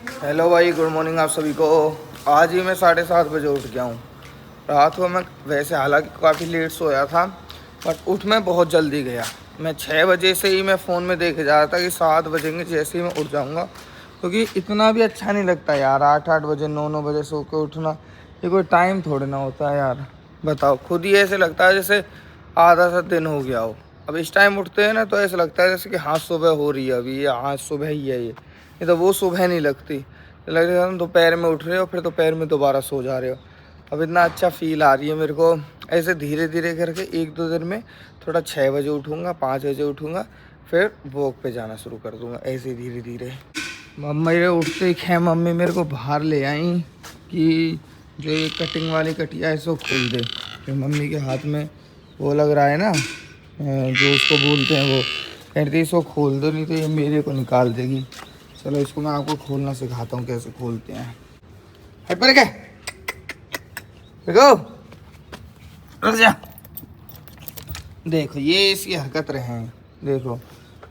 Hello भाई, good morning आप सभी को। आज ही मैं 7:30 बजे उठ गया हूँ। रात को मैं वैसे हालांकि काफ़ी लेट सोया था, बट उठ मैं बहुत जल्दी गया। मैं 6 बजे से ही मैं फ़ोन में देखे जा रहा था कि 7 बजेंगे जैसे ही मैं उठ जाऊँगा, क्योंकि इतना भी अच्छा नहीं लगता यार 8-8 बजे 9-9 बजे सो के उठना। ये कोई टाइम थोड़ी ना होता है यार। बताओ, खुद ही ऐसे लगता है जैसे आधा सा दिन हो गया हो। अब इस टाइम उठते हैं ना तो ऐसा लगता है जैसे कि हाँ सुबह हो रही है अभी, ये हाँ सुबह ही है ये तो वो सुबह नहीं लगती। लग रहा है दोपहर में उठ रहे हो, फिर दोपहर में दोबारा सो जा रहे हो। अब इतना अच्छा फील आ रही है मेरे को। ऐसे धीरे धीरे करके 1-2 दिन में थोड़ा 6 बजे उठूँगा, 5 बजे उठूँगा, फिर वॉक पे जाना शुरू कर दूँगा ऐसे धीरे धीरे। मम्मी मेरे उठते ही खे मम्मी मेरे को बाहर ले आई कि जो ये कटिंग वाली कटिया है इसको खोल दे। फिर मम्मी के हाथ में वो लग रहा है ना, जो उसको बोलते हैं, वो कहती है इसको खोल दो नहीं तो ये मेरे को निकाल देगी। चलो इसको मैं आपको खोलना सिखाता हूँ कैसे खोलते हैं। हट पर क्या देखो, रुक जा। देखो ये इसकी हरकत रहे, देखो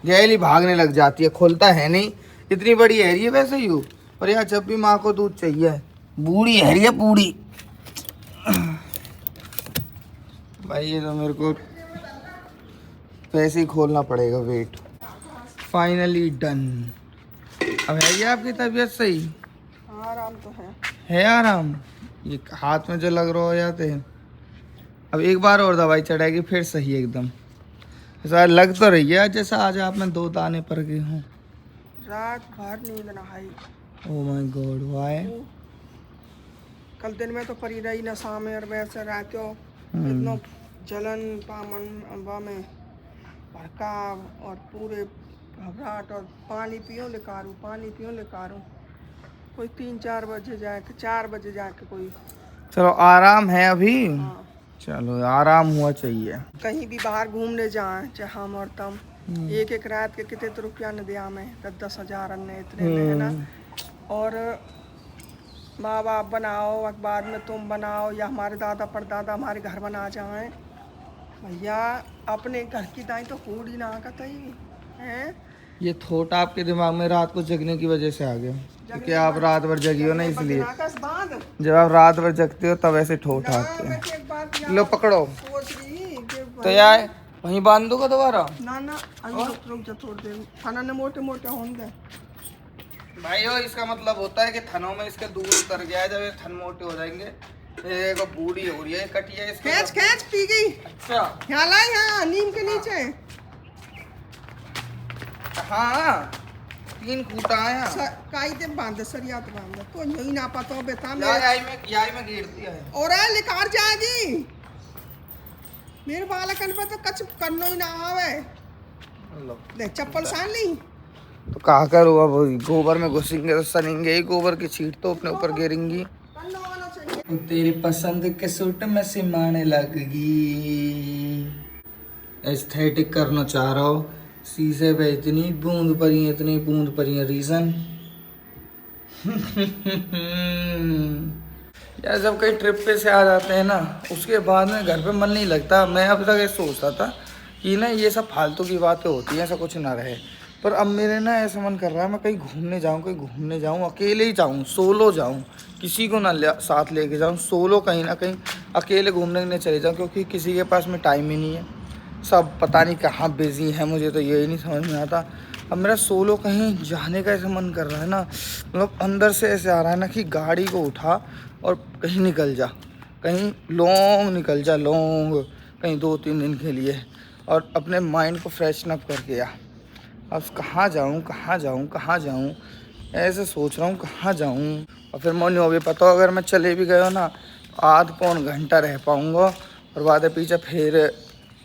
गैली भागने लग जाती है, खोलता है नहीं। इतनी बड़ी है ये वैसे ही हो, और यार जब भी माँ को दूध चाहिए, बूढ़ी है ये बूढ़ी। भाई ये तो मेरे को वैसे ही खोलना पड़ेगा। Wait, finally done. अब है ये आपकी तबीयत सही? आराम तो है आराम। ये हाथ में जो लग रहा हो जाते हैं। अब एक बार और दवाई चढ़ाएगी फिर सही एकदम। ऐसा लग तो रही है जैसा आज आप में 2 दाने पड़ गए हों। रात भर नींद नहाई। Oh my God, why? कल दिन में तो परी रही नशा में, और वैसे रात को इतना जलन पामन अम्बा में भड़का, और पूरे घबराहट, और पानी पियो लेकारू, पानी पियो लेकारू। कोई 3-4 बजे जाके, 4 बजे जाके कोई। चलो आराम है अभी। हाँ, चलो आराम हुआ चाहिए। कहीं भी बाहर घूमने जाए चाहे हम और तम, एक एक रात के कितने तो रुपया न दिया में, 10-10 हजार अन्य इतने में, है ना। और माँ बाप बनाओ, अखबार में तुम बनाओ, या हमारे दादा परदादा हमारे घर बना जाएं, भैया अपने घर की दाई तो कूड़ी ना कतई है। ये थॉट आपके दिमाग में रात को जगने की वजह से आ गया, क्योंकि आप रात भर जगी हो ना, इसलिए जब आप रात भर जगते हो तब ऐसे ठोठ आते हैं। लो पकड़ो तो यार वहीं बांध दूंगा दोबारा। ना ना, रुक जा थोड़ी देर, खाना ने मोटे मोटे होंगे भाई हो, इसका मतलब होता है कि थनों में इसके दूर उतर गया है। जब ये थन मोटे हो जाएंगे ये को बूढ़ी हो रही है कटिया इसके। खींच खींच पी गई। अच्छा यहाँ ला, यहाँ नीम के नीचे। हाँ 3 खूटा है। काई दे बांध सरिया तो बांध तो यही ना पता बेटा यार में गिर दिया है। और लिकार जाएगी मेरे बालकन पे तो कच करनो ही ना आवे। लो देख चप्पल सान ली तो कहा करूँ, अब गोबर में घुसेंगे तो सनेंगे ही, गोबर की छींट तो अपने ऊपर गिरेंगी। तेरी पसंद के सूट में सिमाने लगेगी। एस्थेटिक करना चाह रहा हो, शीशे पे इतनी बूंद पड़ी है रीजन। यार जब कहीं ट्रिप पे से आ जाते हैं ना, उसके बाद में घर पे मन नहीं लगता। मैं अब तक ये सोचता था कि ना ये सब फालतू की बातें होती हैं, ऐसा कुछ ना रहे। पर अब मेरे ना ऐसा मन कर रहा है मैं कहीं घूमने जाऊँ, अकेले ही जाऊँ, सोलो जाऊँ, किसी को ना साथ लेके जाऊँ, सोलो कहीं ना कहीं अकेले घूमने के लिए चले जाऊँ, क्योंकि किसी के पास में टाइम ही नहीं है। सब पता नहीं कहाँ बिजी है, मुझे तो यही नहीं समझ में आता। अब मेरा सोलो कहीं जाने का ऐसा मन कर रहा है ना, मतलब अंदर से ऐसे आ रहा है ना कि गाड़ी को उठा और कहीं निकल जा, कहीं लॉन्ग निकल जा, लॉन्ग कहीं 2-3 दिन के लिए, और अपने माइंड को फ्रेशन अप करके आ। अब कहाँ जाऊँ ऐसे सोच रहा हूँ कहाँ जाऊँ। और फिर मन हो भी पता हो, अगर मैं चले भी गया ना आध पौन घंटा रह पाऊँगा, और बाद पीछे फिर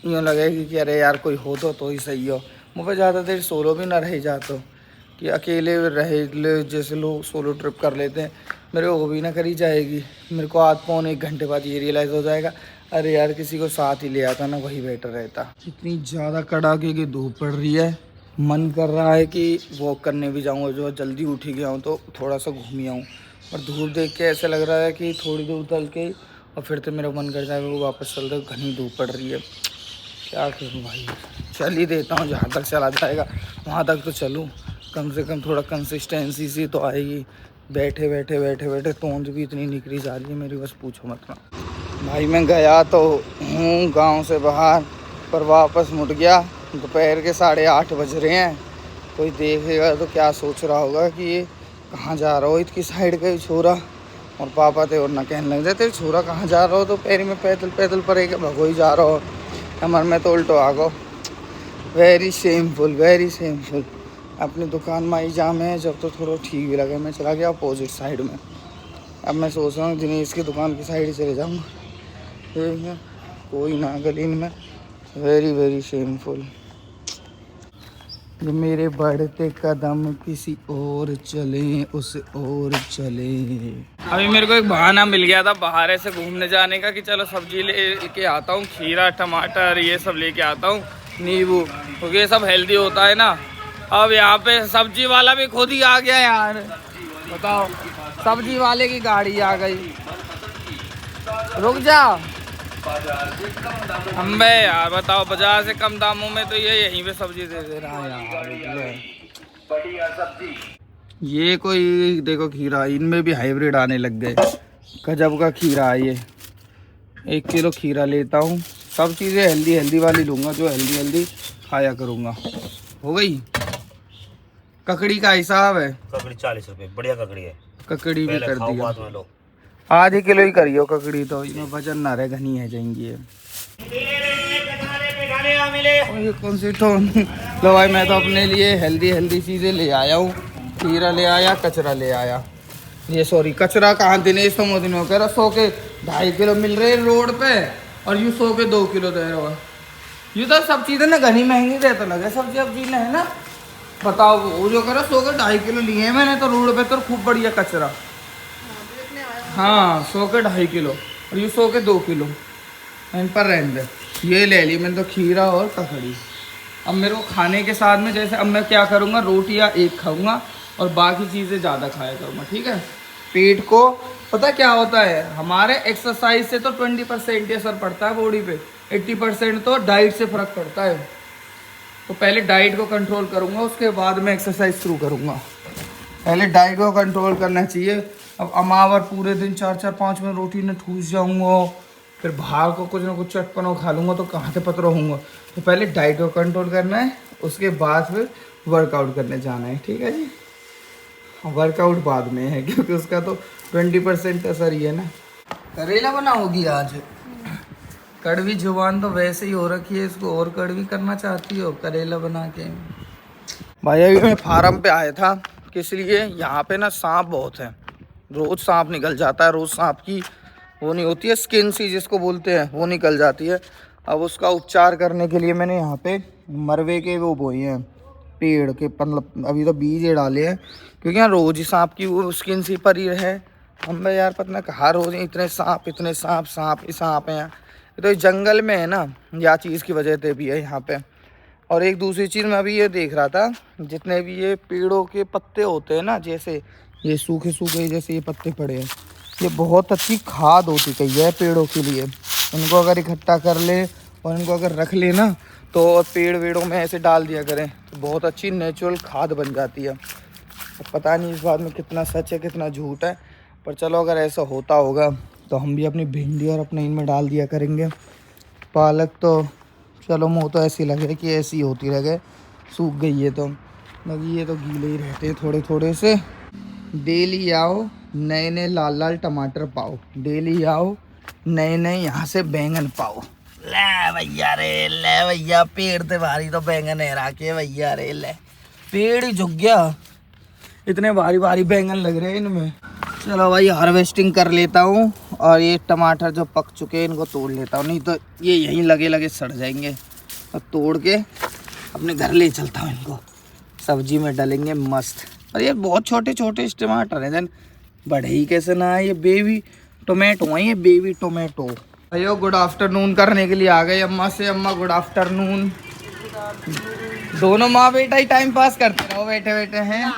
यूँ लगेगी कि अरे यार कोई हो तो ही सही हो। मुझे ज़्यादा देर सोलो भी ना रह जाता कि अकेले रहे ले, जैसे लोग सोलो ट्रिप कर लेते हैं, मेरे वो भी ना करी जाएगी। मेरे को आध पौन 1 घंटे बाद ये रियलाइज़ हो जाएगा, अरे यार किसी को साथ ही ले आता ना, वही बेटर रहता। इतनी ज़्यादा कड़ाके की धूप पड़ रही है, मन कर रहा है कि वॉक करने भी जाऊँ, जो जल्दी उठ ही गया हूँ तो थोड़ा सा घूम ही आऊँ। और धूप देख के ऐसा लग रहा है कि थोड़ी दूर चल के और फिर तो मेरा मन कर जाएगा वो वापस चल रहे, घनी धूप पड़ रही है। क्या करूँ भाई, चल ही देता हूँ, जहाँ तक चला जाएगा वहाँ तक तो चलूँ। कम से कम थोड़ा कंसिस्टेंसी सी तो आएगी। बैठे बैठे तोंद भी इतनी निकली जा रही है मेरी, बस पूछो मत ना भाई। मैं गया तो हूँ गांव से बाहर, पर वापस मुड़ गया। दोपहर के 8:30 बज रहे हैं। कोई देखेगा तो क्या सोच रहा होगा कि ये कहाँ जा रहा हो, इसकी साइड का ही छोरा। और पापा थे और ना कहने लग जाते, छोरा कहाँ जा रहा हो, तो पैर में पैदल पड़ेगा, भगो ही जा रहा हो। हमारे में तो उल्टो आ गो। Very shameful, very shameful. अपनी दुकान में ही जाम है, जब तो थोड़ा ठीक भी लगा मैं चला गया अपोजिट साइड में। अब मैं सोच रहा हूँ दिनेश की दुकान की साइड चले जाऊँगा। ठीक है, कोई ना गलीन में। Very very shameful. जो मेरे बढ़ते कदम किसी और चले, उस और चले। अभी मेरे को एक बहाना मिल गया था बाहर से घूमने जाने का कि चलो सब्जी लेके आता हूँ, खीरा टमाटर ये सब लेके आता हूँ, नींबू, क्योंकि ये सब हेल्दी होता है ना। अब यहाँ पे सब्जी वाला भी खुद ही आ गया यार, बताओ। सब्जी वाले की गाड़ी आ गई। रुक जा अम्बे यार, बताओ बाजार से कम दामों में तो ये यहीं पे सब्जी दे रहा है यार। ये कोई देखो खीरा, इनमें भी हाइब्रिड आने लग गए। गजब का खीरा है ये। 1 किलो खीरा लेता हूँ। सब चीज़ें हेल्दी वाली लूँगा, जो हेल्दी खाया करूँगा। हो गई। ककड़ी का हिसाब है। ककड़ी 40 रुपए, बढ़िया ककड़ी है। ककड़ी भी कर दिया। बाद में लो। आधी किलो ही करियो ककड़ी, तो इसमें वजन ना रहे, घनी है जाएंगी ये कौन सी तो। लो भाई, मैं तो अपने लिए हेल्दी चीज़ें ले आया हूँ। खीरा ले आया, कचरा ले आया। ये सॉरी, कचरा कहाँ, दिनेश तो मोदी ने कह रहा 100 के 2.5 किलो मिल रहे रोड पे, और यू 100 के 2 किलो दे रहा है। यू तो सब चीज़ें ना घनी महंगी देता लगे, सब्जी है ना। बताओ, वो जो कह रहा 100 के 2.5 किलो लिए हैं मैंने तो रोड पे, तो खूब बढ़िया कचरा। हाँ, 100 के 2.5 किलो, और ये 100 के 2 किलो इन पर रहने। ये ले ली मैंने तो खीरा और ककड़ी। अब मेरे को खाने के साथ में, जैसे अब मैं क्या करूँगा, रोटियाँ 1 खाऊँगा और बाकी चीज़ें ज़्यादा खाया करूँगा। ठीक है। पेट को पता क्या होता है, हमारे एक्सरसाइज से तो 20% असर पड़ता है बॉडी पे, 80% तो डाइट से फ़र्क पड़ता है। तो पहले डाइट को कंट्रोल करूँगा, उसके बाद में एक्सरसाइज शुरू करूँगा। पहले डाइट को कंट्रोल करना चाहिए। अब अमावर पूरे दिन 4-4-5 मिनट रोटी में ठूस जाऊँगा, फिर बाहर को कुछ ना कुछ चटपना खा लूँगा, तो कहाँ से पतला होऊंगा। तो पहले डाइट को कंट्रोल करना है, उसके बाद फिर वर्कआउट करने जाना है। ठीक है जी। वर्कआउट बाद में है, क्योंकि उसका तो 20% असर ही है ना। करेला बनाओगी आज? कड़वी जुबान तो वैसे ही हो रखी है, इसको और कड़वी करना चाहती हो करेला बना के। भाई अभी मैं फार्म पे आया था, किस लिए? यहाँ पे ना सांप बहुत है, रोज़ सांप निकल जाता है। रोज़ सांप की वो नहीं होती है, स्किन सी जिसको बोलते हैं, वो निकल जाती है। अब उसका उपचार करने के लिए मैंने यहाँ पे मरवे के वो बोए हैं, पेड़ के, मतलब अभी तो बीज डाले हैं, क्योंकि यहाँ रोज़ ही सांप की वो स्किन सी पर ही है। हम भाई यार पता ना कहाँ रोज़ इतने सांप हैं यहाँ। ये तो जंगल में है ना, या चीज़ की वजह से भी है यहाँ पे। और एक दूसरी चीज़ मैं अभी ये देख रहा था, जितने भी ये पेड़ों के पत्ते होते हैं ना, जैसे ये सूखे जैसे ये पत्ते पड़े हैं, ये बहुत अच्छी खाद होती गई है पेड़ों के लिए। इनको अगर इकट्ठा कर ले और इनको अगर रख ले ना, तो पेड़ वेड़ों में ऐसे डाल दिया करें, तो बहुत अच्छी नेचुरल खाद बन जाती है। पता नहीं इस बात में कितना सच है कितना झूठ है, पर चलो अगर ऐसा होता होगा तो हम भी अपनी भिंडी और अपने इनमें डाल दिया करेंगे। पालक तो चलो मुँह तो ऐसी लगे कि ऐसी होती रह गए, सूख गई है तो, बाकी ये तो गीले ही रहते हैं थोड़े से। डेली आओ नए लाल टमाटर पाओ, डेली आओ नए यहाँ से बैंगन पाओ। ले भैया पेड़ ते भारी तो बैंगन है राके भैया रे, ले पेड़ ही झुक गया, इतने भारी बैंगन लग रहे हैं इनमें। चलो भाई हार्वेस्टिंग कर लेता हूँ, और ये टमाटर जो पक चुके हैं इनको तोड़ लेता हूँ, नहीं तो ये यहीं लगे सड़ जाएंगे। और तोड़ के अपने घर ले चलता हूँ, इनको सब्जी में डालेंगे मस्त। और ये बहुत छोटे टमाटर हैं, देन बड़े ही कैसे ना है। ये बेबी टोमेटो है, ये बेबी टोमेटो। भैया गुड आफ्टरनून करने के लिए आ गए अम्मा से। अम्मा गुड आफ्टरनून। दोनों माँ बेटा ही टाइम पास करते रहो बैठे हैं।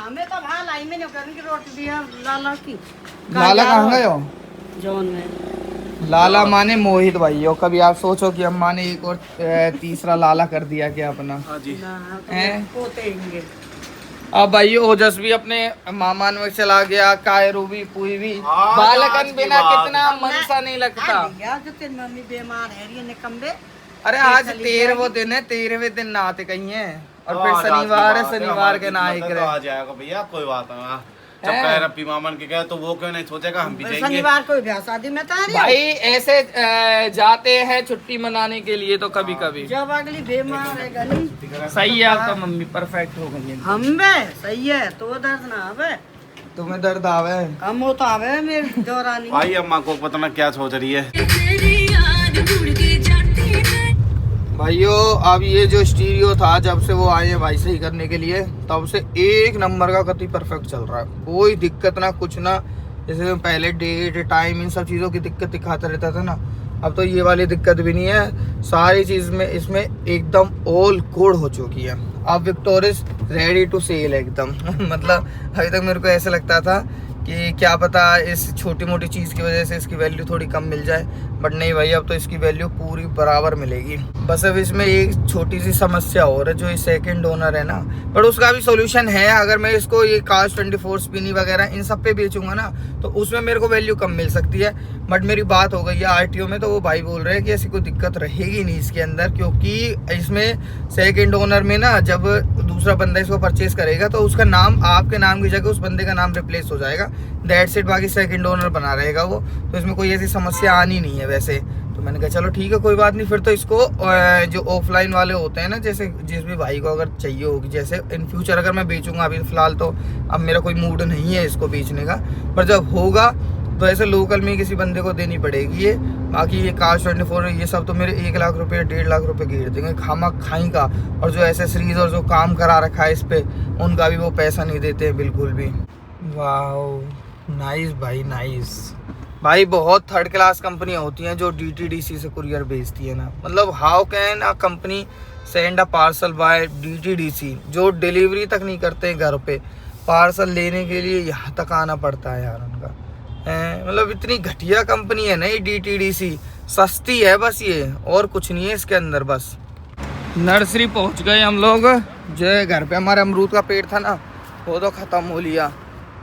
लाला कहाँ गए हो? लाला माने मोहित भाई हो। कभी आप सोचो कि अम्मा ने एक और तीसरा लाला कर दिया क्या अपना? हाँ जी। अब भाई ओजस भी अपने मामान में चला गया, कायरू भी, पुई भी, बालकन बिना कितना मन सा नहीं लगता। जो तेरी मम्मी बीमार है ये निकम्बे। अरे आज 13वें दिन है, 13वें दिन ना आते कहीं है, और फिर शनिवार है, शनिवार के ना ही करे। आ जाएगा भैया, कोई बात नहीं। जब कह रहा मामन के गए तो वो क्यों नहीं सोचेगा हम भी जाएंगे। शनिवार को ब्याह शादी में भाई ऐसे जाते हैं छुट्टी मनाने के लिए तो कभी कभी। जब अगली बीमार है गली सही है, आपका मम्मी परफेक्ट हो गई है। हम बे सही है तो दर्द ना आवे, तुम्हें दर्द आवे? कम हो तो आवे मेरी दौरानी। भाई अम्मा को पता ना क्या सोच रही है। भाइयों अब ये जो स्टीरियो था, जब से वो आए हैं भाई सही करने के लिए, तब से एक नंबर का कति परफेक्ट चल रहा है, कोई दिक्कत ना कुछ ना। जैसे पहले डेट टाइम इन सब चीज़ों की दिक्कत दिखाता रहता था ना, अब तो ये वाली दिक्कत भी नहीं है। सारी चीज़ में इसमें एकदम ऑल गुड हो चुकी है। अब विक्टोरिस रेडी टू सेल एकदम मतलब अभी तक मेरे को ऐसा लगता था कि क्या पता इस छोटी मोटी चीज़ की वजह से इसकी वैल्यू थोड़ी कम मिल जाए, बट नहीं भाई, अब तो इसकी वैल्यू पूरी बराबर मिलेगी। बस अब इसमें एक छोटी सी समस्या और है, जो ये सेकंड ओनर है ना, बट उसका भी सोल्यूशन है। अगर मैं इसको ये कास्ट 24 स्पिनी वगैरह इन सब पे बेचूंगा ना, तो उसमें मेरे को वैल्यू कम मिल सकती है। बट मेरी बात हो गई है आरटीओ में, तो वो भाई बोल रहे हैं कि ऐसी कोई दिक्कत रहेगी नहीं इसके अंदर, क्योंकि इसमें सेकंड ओनर में ना जब दूसरा बंदा इसको परचेज करेगा तो उसका नाम आपके नाम की जगह उस बंदे का नाम रिप्लेस हो जाएगा, दैट्स इट। बाकी सेकंड ओनर बना रहेगा वो, तो इसमें कोई ऐसी समस्या आनी नहीं है वैसे। तो मैंने कहा चलो ठीक है कोई बात नहीं। फिर तो इसको जो ऑफलाइन वाले होते हैं ना, जैसे जिस भी भाई को अगर चाहिए होगी, जैसे इन फ्यूचर अगर मैं बेचूंगा, अभी फिलहाल तो अब मेरा कोई मूड नहीं है इसको बेचने का, पर जब होगा तो ऐसे लोकल में किसी बंदे को देनी पड़ेगी ये। बाकी ये कास्ट 24 ये सब तो मेरे 1 लाख रुपये 1.5 लाख रुपये घेर देंगे खामा खाई का, और जो एसेसरीज और जो काम करा रखा है इस पे, उनका भी वो पैसा नहीं देते हैं बिल्कुल भी। वाह नाइस भाई, नाइस भाई। बहुत थर्ड क्लास कंपनियां होती हैं जो DTDC से कुरियर भेजती है ना, मतलब how can a company send a parcel by DTDC, जो डिलीवरी तक नहीं करते हैं घर पे, पार्सल लेने के लिए यहाँ तक आना पड़ता है यार उनका। मतलब इतनी घटिया कंपनी है ना ये DTDC, सस्ती है बस ये, और कुछ नहीं है इसके अंदर। बस नर्सरी पहुंच गए हम लोग। जो घर पे हमारे अमरूद का पेड़ था ना, वो तो ख़त्म हो लिया।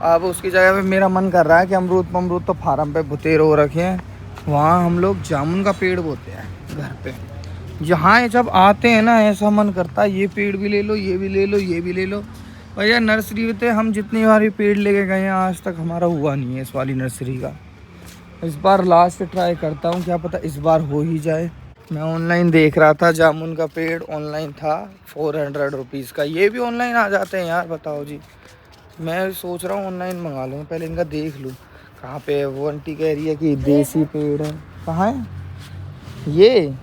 अब उसकी जगह पे मेरा मन कर रहा है कि अमरूद तो फार्म पे बुतेर हो रखे हैं, वहाँ हम लोग जामुन का पेड़ बोते हैं घर पे। यहाँ जब आते हैं ना, ऐसा मन करता है ये पेड़ भी ले लो, ये भी ले लो, ये भी ले लो। भैया नर्सरी में हम जितनी बार पेड़ लेके गए हैं, आज तक हमारा हुआ नहीं है इस वाली नर्सरी का। इस बार लास्ट ट्राई करता हूँ, क्या पता इस बार हो ही जाए। मैं ऑनलाइन देख रहा था, जामुन का पेड़ ऑनलाइन था 400 रुपीज़ का। ये भी ऑनलाइन आ जाते हैं यार, बताओ जी। मैं सोच रहा हूँ ऑनलाइन मंगा लूँ, पहले इनका देख लूँ कहाँ पे है। वो आंटी कह रही है कि देसी पेड़ है, कहाँ है ये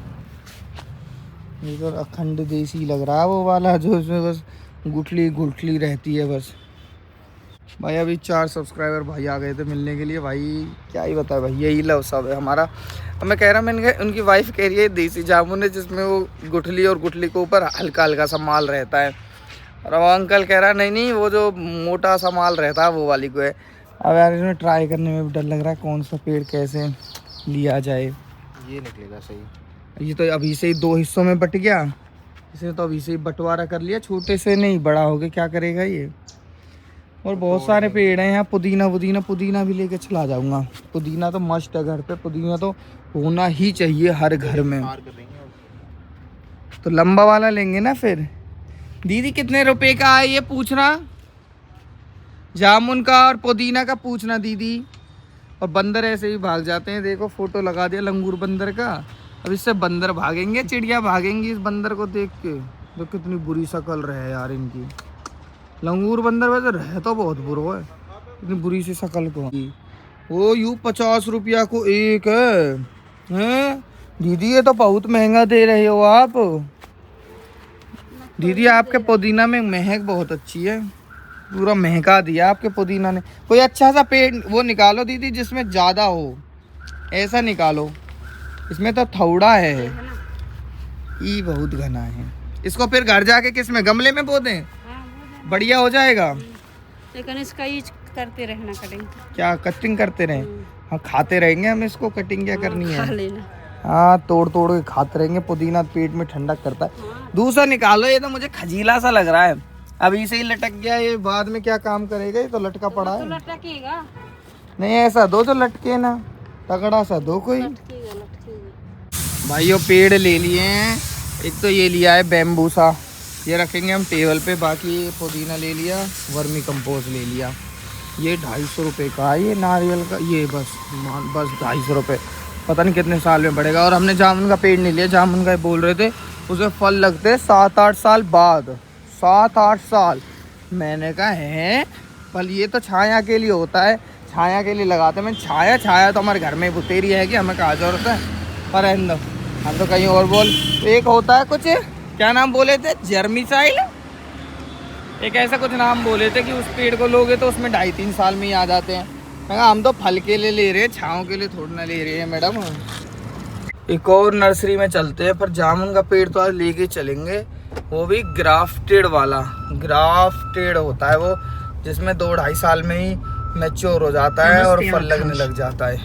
तो अखंड देसी लग रहा है वो वाला, जो उसमें बस गुठली गुठली रहती है बस। भाई अभी 4 सब्सक्राइबर भाई आ गए थे मिलने के लिए। भाई क्या ही बताया भाई, यही लव सब है हमारा। अब मैं कह रहा, मैंने उनकी वाइफ कह रही है देसी जामुन है, जिसमें वो गुठली और गुठली के ऊपर हल्का हल्का सा माल रहता है, और वो अंकल कह रहा नहीं नहीं वो जो मोटा सा माल रहता है वो वाली को है। अब यार इसमें ट्राई करने में भी डर लग रहा है, कौन सा पेड़ कैसे लिया जाए। ये निकलेगा सही। ये तो अभी से ही 2 हिस्सों में बट गया, इसे तो अभी से ही बंटवारा कर लिया, छोटे से नहीं बड़ा हो गया, क्या करेगा ये। और बहुत सारे पेड़ हैं यहाँ, पुदीना भी लेके चला जाऊंगा। पुदीना तो मस्त है घर पे, पुदीना तो होना ही चाहिए हर घर में। तो लंबा वाला लेंगे ना फिर। दीदी कितने रुपए का है ये पूछना, जामुन का और पुदीना का पूछना दीदी। और बंदर ऐसे ही भाग जाते हैं, देखो फोटो लगा दिया लंगूर बंदर का। अब इससे बंदर भागेंगे, चिड़िया भागेंगी इस बंदर को देख के। तो कितनी बुरी शक्ल रहे यार इनकी। लंगूर बंदर वैसे रहे तो बहुत बुरा है, इतनी बुरी सी शक्ल को। वो यूँ 50 रुपया को एक है दीदी, ये तो बहुत महंगा दे रहे हो आप। दीदी आपके पुदीना में महक बहुत अच्छी है, पूरा महका दिया आपके पुदीना ने। कोई अच्छा सा पेड़ वो निकालो दीदी जिसमें ज़्यादा हो, ऐसा निकालो। इसमें तो थोड़ा है, ये बहुत घना है। इसको फिर घर जाके किस में, गमले में बो दें, बढ़िया हो जाएगा। लेकिन इसका यूज करते रहना, कटिंग क्या कटिंग करते रहें? हाँ खाते रहेंगे हम इसको, कटिंग क्या करनी है। खा लेना। हाँ तोड़ तोड़ के खाते रहेंगे। पुदीना पेट में ठंडक करता है। दूसरा निकालो, ये तो मुझे खजीला सा लग रहा है। अभी से ही लटक गया ये, बाद में क्या काम करेगा, ये तो लटका पड़ा तो है। लटकेगा नहीं ऐसा दो जो लटके ना, तगड़ा सा दो कोई। लटकेगा। भाइयों पेड़ ले लिए हैं, एक तो ये लिया है बैम्बूसा, ये रखेंगे हम टेबल पे। बाकी ये पुदीना ले लिया, वर्मी कंपोस्ट ले लिया। ये 250 रुपये का है ये नारियल का, ये बस 250 रुपये, पता नहीं कितने साल में बढ़ेगा। और हमने जामुन का पेड़ नहीं लिया, जामुन का बोल रहे थे उसमें फल लगते हैं 7-8 साल बाद, 7-8 साल। मैंने कहा है फल, ये तो छाया के लिए होता है, छाया के लिए लगाते हैं। मैं छाया तो हमारे घर में बुतेरी है कि हमें कहा जरूरत है, पर हम तो कहीं और बोल। एक होता है कुछ, क्या नाम बोले थे, जर्मिसाइल, एक ऐसा कुछ नाम बोले थे कि उस पेड़ को लोगे तो उसमें 2.5-3 साल में ही आ जाते हैं। मैं कहा हम तो फल के लिए ले रहे हैं, छाँव के लिए थोड़ा ना ले रहे हैं मैडम। एक और नर्सरी में चलते हैं, पर जामुन का पेड़ तो आज लेके चलेंगे, वो भी ग्राफ्टेड वाला। ग्राफ्टेड होता है वो, जिसमें 2-2.5 साल में ही मैच्योर हो जाता है और फल लगने लग जाता है।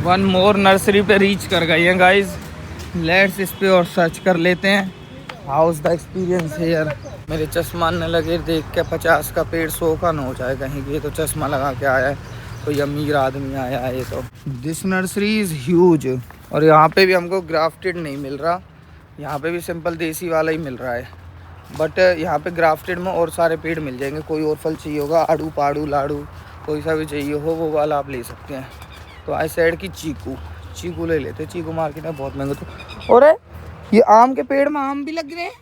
वन मोर नर्सरी पे रीच कर गई हैं गाइज, लेट्स इस पे और सर्च कर लेते हैं। How's the experience here. मेरे चश्मा न लगे देख के 50 का पेड़ 100 का न हो जाए कहीं की। ये तो चश्मा लगा के आया है, कोई अमीर आदमी आया है ये तो। This nursery is huge. और यहाँ पे भी हमको ग्राफ्टेड नहीं मिल रहा, यहाँ पे भी सिंपल देसी वाला ही मिल रहा है। बट यहाँ पे ग्राफ्टेड में और सारे पेड़ मिल जाएंगे। कोई और फल चाहिए होगा, आड़ू पाड़ू लाड़ू कोई सा भी चाहिए हो, वो वाला आप ले सकते हैं। तो आई साइड की चीकू ले लेते। चीकू मार्केट में बहुत महंगे तो। और ये आम के पेड़ में आम भी लग रहे हैं।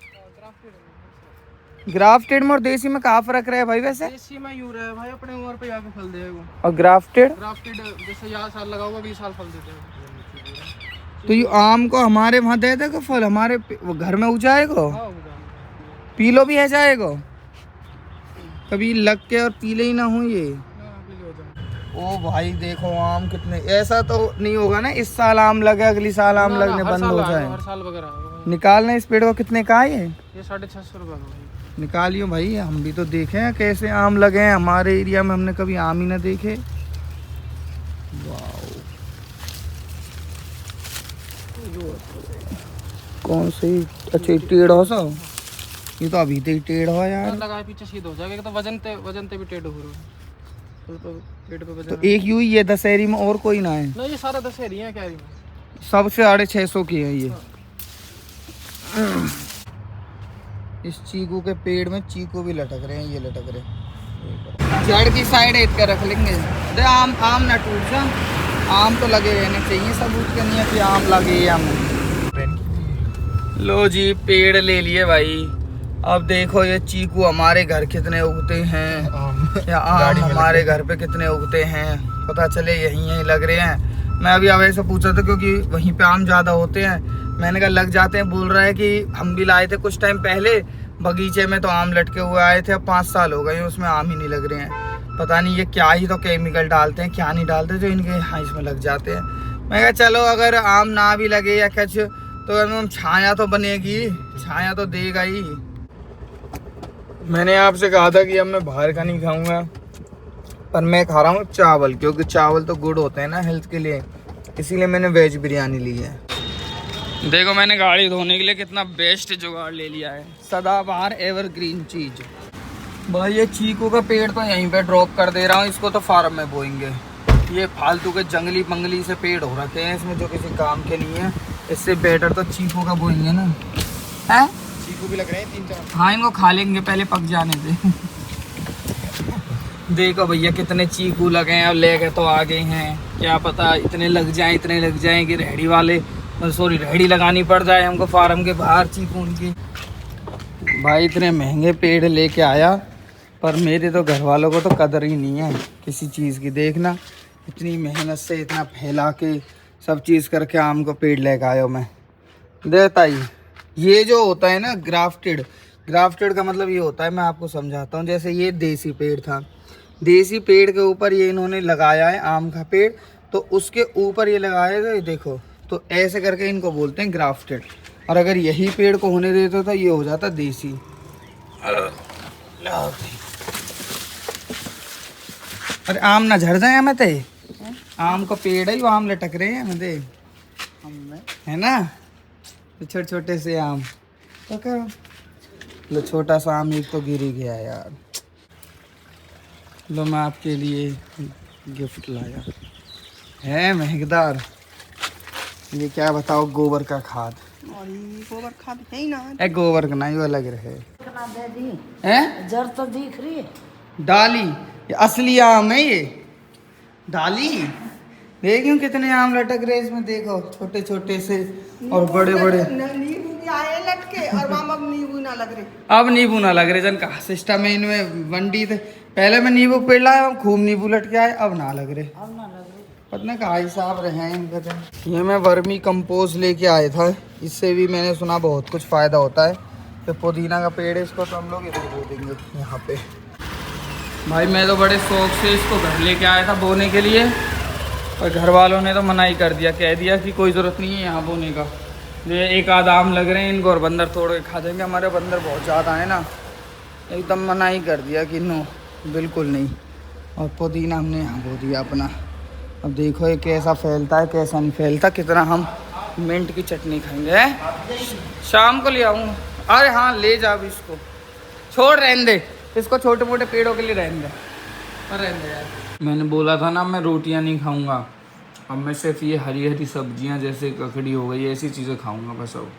ग्राफ्टेड में और देसी में कहाँ फर्क रहा है भाई वैसे? देसी में यूं रहा है भाई, अपने उम्र पे जाके फल देगा। और ग्राफ्टेड जैसे 11 साल लगा हुआ 20 साल फल देते हैं। तो ये आम को हमारे वहाँ दे देगा फल, हमारे वो घर में उजाएगा, पीलो भी है जाएगा। कभी लग के और पीले ही ना हो ये। ओ भाई देखो आम कितने, ऐसा तो नहीं होगा ना इस साल आम लगे अगली साल आम लगने बंद हो जाए। हर साल वगैरह निकालना इस पेड़ को कितने का है ये? 650 रुपये का। निकालियो भाई, हम भी तो देखे हैं कैसे आम लगे हैं। हमारे एरिया में हमने कभी आम ही ना देखे। वाओ, कौन सी अच्छी टेढ़ हो सा, ये तो अभी तक टेढ़ हो यार। लगाए पीछे सीधा हो जाएगा तो वजन ते भी टेढ़ हो रहा तो पेट पे वजन। तो एक यूं ही ये दशहरी में और कोई ना है? नहीं ये सारा दशहरी है, क्या है सबसे 650 की है ये। इस चीकू के पेड़ में चीकू भी लटक रहे हैं, ये लटक रहे। जड़ की साइड एक रख लेंगे, आम ना टूट जा। आम तो लगे रहने चाहिए, सबूत के नहीं है कि आम लगे या नहीं। लो जी पेड़ ले लिए भाई। अब देखो ये चीकू हमारे घर कितने उगते हैं या आम हमारे घर पे कितने उगते हैं, पता चले यहीं लग रहे हैं। मैं अभी अवैसे पूछा था क्योंकि वहीं पे आम ज़्यादा होते हैं। मैंने कहा लग जाते हैं, बोल रहा है कि हम भी लाए थे कुछ टाइम पहले बगीचे में, तो आम लटके हुए आए थे। अब 5 साल हो गए उसमें आम ही नहीं लग रहे हैं। पता नहीं ये क्या ही तो केमिकल डालते हैं, क्या नहीं डालते जो इनके यहाँ इसमें लग जाते हैं। मैं कहा चलो अगर आम ना भी लगे या कुछ तो हम छाया तो बनेगी, छाया तो देगा ही। मैंने आपसे कहा था कि अब मैं बाहर का नहीं खाऊंगा, पर मैं खा रहा हूँ चावल, क्योंकि चावल तो गुड होते हैं ना हेल्थ के लिए, इसीलिए मैंने वेज बिरयानी ली है। देखो मैंने गाड़ी धोने के लिए कितना बेस्ट जुगाड़ ले लिया है, सदाबहार एवरग्रीन चीज। भाई ये चीकू का पेड़ तो यहीं पे ड्रॉप कर दे रहा हूँ, इसको तो फार्म में बोएंगे। ये फालतू के जंगली मंगली से पेड़ हो रखे हैं इसमें जो किसी काम के नहीं है। इससे बेटर तो चीकू का बोएंगे ना, है? चीकू भी लग रहे हैं 3-4। हाँ इनको खा लेंगे, पहले पक जाने दे। देखो भैया कितने चीकू लगे हैं, और लेके तो आ गए हैं। क्या पता इतने लग जाएं कि रेहड़ी वाले रेहड़ी लगानी पड़ जाए हमको फार्म के बाहर चीकू उनकी। भाई इतने महंगे पेड़ लेके आया, पर मेरे तो घर वालों को तो कदर ही नहीं है किसी चीज़ की। देखना इतनी मेहनत से इतना फैला के सब चीज़ करके आम को पेड़ लेके आया मैं। देता ही ये जो होता है ना ग्राफ्टेड का मतलब ये होता है, मैं आपको समझाता हूँ। जैसे ये देसी पेड़ था, देसी पेड़ के ऊपर ये इन्होंने लगाया है आम का पेड़, तो उसके ऊपर ये लगाया है, देखो तो ऐसे करके इनको बोलते हैं ग्राफ्टेड। और अगर यही पेड़ को होने देते तो ये हो जाता देसी। अरे आम ना झड़ जाए हमें ते, आम का पेड़ है वो आम लटक रहे हैं हमें ते, है ना छोटे छोटे से आम। तो क्या लो छोटा सा आम एक तो गिर ही गया यार। लो मैं आपके लिए गिफ्ट लाया है महकदार। ये क्या बताओ, गोबर का खाद। और ये गोबर खाद है ही ना। ए गोबर का नहीं, वो अलग रहे कितना दे दी? हैं। जड़ तो दिख रही है। डाली, ये असली आम है ये। डाली देखियो कितने आम लटक रहे इसमें, देखो छोटे छोटे से और बड़े बड़े। नींबू भी आए लटके और मामा अब नींबू ना लग रहे। अब नींबू ना लग रहे, जन का सिस्टम है इनमें वंडी थे। पहले मैं नींबू पेड़ लाया, खूब नींबू लटके आए, अब ना लग रहे। अब ना लग रही। पता नहीं कहाँ हिसाब रहे हैं इनका तो। ये मैं वर्मी कंपोस्ट लेके आया था, इससे भी मैंने सुना बहुत कुछ फ़ायदा होता है। तो पुदीना का पेड़ है, इसको तो हम लोग इधर बो देंगे यहाँ पे। भाई मैं तो बड़े शौक से इसको घर लेके आया था बोने के लिए, और घर वालों ने तो मना ही कर दिया, कह दिया कि कोई ज़रूरत नहीं है यहाँ बोने का। ये एक आध आम लग रहे हैं इनको और बंदर तोड़ के खा जाएंगे। हमारे बंदर बहुत ज़्यादा है ना, एकदम मना ही कर दिया कि नो बिल्कुल नहीं। और पुदीना हमने यहाँ बो दिया अपना। अब देखो ये कैसा फैलता है कैसा नहीं फैलता, कितना हम मिंट की चटनी खाएंगे। शाम को ले आऊँगा। अरे हाँ ले जा, अब इसको छोड़, रहने दे इसको, छोटे मोटे पेड़ों के लिए रहने दे, पर रहने दे यार। मैंने बोला था ना मैं रोटियां नहीं खाऊंगा, अब मैं सिर्फ ये हरी हरी सब्जियां जैसे ककड़ी हो गई ऐसी चीज़ें खाऊंगा बस। अब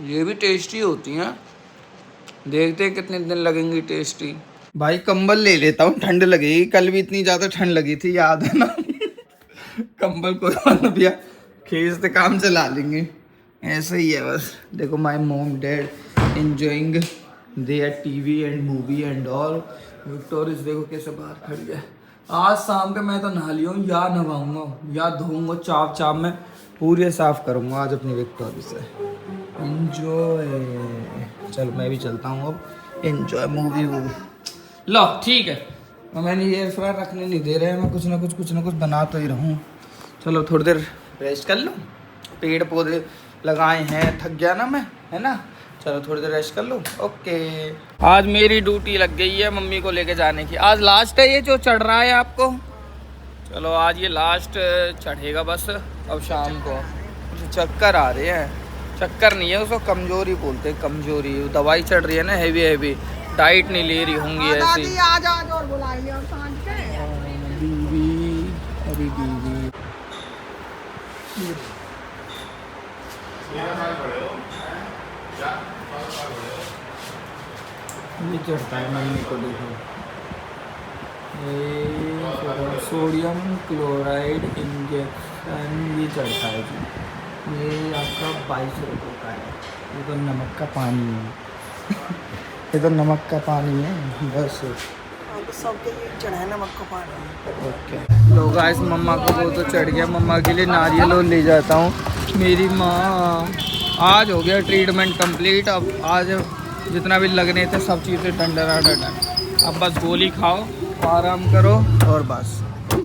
ये भी टेस्टी होती हैं, देखते हैं कितने दिन लगेंगी टेस्टी। भाई कंबल ले लेता हूँ, ठंड लगेगी। कल भी इतनी ज़्यादा ठंड लगी थी, याद है ना। कंबल को भैया खींचते काम चला लेंगे, ऐसे ही है बस। देखो my mom dad enjoying there TV and movie and all. Victoris देखो कैसे बाहर खड़ी है। आज शाम के मैं तो नहा लिया हूँ, या नहाऊंगा या धोऊंगा, चाप चाप में पूरे साफ करूँगा आज अपनी विक्टोरिस से। एंजॉय। चल मैं भी चलता हूँ अब, एंजॉय मूवी वूवी। लो ठीक है, मैंने एयर फ्रायर रखने नहीं दे रहे हैं, मैं कुछ ना कुछ बना तो ही रहूँ। चलो थोड़ी देर रेस्ट कर लो, पेड़ पौधे लगाए हैं, थक गया ना मैं, है ना। चलो थोड़ी देर रेस्ट कर लो। ओके, आज मेरी ड्यूटी लग गई है मम्मी को लेके जाने की। आज लास्ट है ये जो चढ़ रहा है आपको। चलो आज ये लास्ट चढ़ेगा बस, अब शाम को। चक्कर आ रहे हैं, चक्कर नहीं है उसको कमजोरी बोलते हैं, कमजोरी। दवाई चढ़ रही है ना हैवी हैवी, डाइट नहीं ले रही होंगी ऐसी। आज और बुलाएंगे और सांझ के बीवी, अरे बीवी ये चढ़ता है मम्मी को, देखो ये सोडियम क्लोराइड इंजेक्शन ये चढ़ता है जी। ये आपका 22 रुपये का है। ये तो नमक का पानी है। ये तो नमक का पानी है बस। सबके लिए चढ़ा है नमक का पानी। ओके लो गाइस, मम्मा को वो तो चढ़ गया। मम्मा के लिए नारियल और ले जाता हूँ। मेरी माँ आज हो गया ट्रीटमेंट कंप्लीट। अब आज जितना भी लगने थे सब चीज़ें डन। अब बस गोली खाओ, आराम करो और बस।